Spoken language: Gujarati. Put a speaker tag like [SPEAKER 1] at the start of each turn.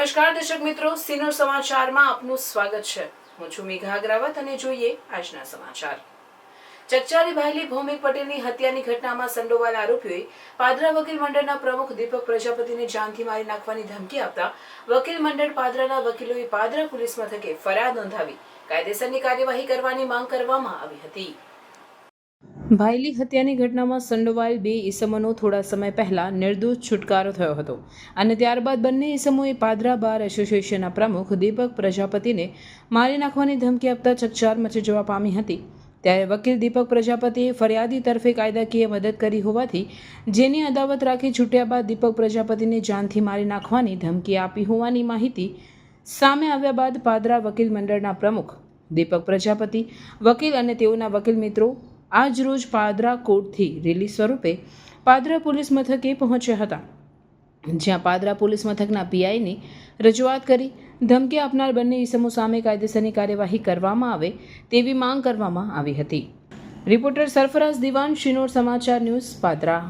[SPEAKER 1] નમસ્કાર દર્શક મિત્રો, સિનોર સમાચારમાં આપનું સ્વાગત છે। હું છું મેઘા અગ્રવાલ અને જોઈએ આજના સમાચાર। ચકચારી ભાયલી ભૌમિક પટેલની હત્યાની ઘટનામાં સંડોવાયેલા આરોપીઓએ પાદરા વકીલ મંડળના પ્રમુખ દીપક પ્રજાપતિને જાનથી મારી નાખવાની ધમકી આપતા વકીલ મંડળ પાદરાના વકીલોએ પાદરા પોલીસ મથકે ફરિયાદ નોંધાવી કાયદેસરની કાર્યવાહી કરવાની માંગ કરવામાં આવી હતી। ભાયલી હત્યાની ઘટનામાં સંડોવાયેલ બે ઈસમોનો થોડા સમય પહેલા નિર્દોષ છુટકારો થયો હતો અને ત્યારબાદ બંને ઈસમોએ પાદરા બાર એસોસિએશનના પ્રમુખ દીપક પ્રજાપતિને મારી નાખવાની ધમકી આપતા ચકચાર મચી જવા પામી હતી। ત્યારે વકીલ દીપક પ્રજાપતિએ ફરિયાદી તરફે કાયદાકીય મદદ કરી હોવાથી જેની અદાવત રાખી છૂટ્યા બાદ દીપક પ્રજાપતિને જાનથી મારી નાખવાની ધમકી આપી હોવાની માહિતી સામે આવ્યા બાદ પાદરા વકીલ મંડળના પ્રમુખ દીપક પ્રજાપતિ, વકીલ અને તેઓના વકીલ મિત્રો આજ રોજ પાદરા કોર્ટથી રેલી સ્વરૂપે પાદરા પોલીસ મથકે પહોંચ્યા હતા, જ્યાં પાદરા પોલીસ મથકના પીઆઈની રજૂઆત કરી ધમકી આપનાર બંને ઈસમો સામે કાયદેસરની કાર્યવાહી કરવામાં આવે તેવી માંગ કરવામાં આવી હતી। રિપોર્ટર સરફરાઝ દિવાન, સિનોર સમાચાર ન્યૂઝ, પાદરા।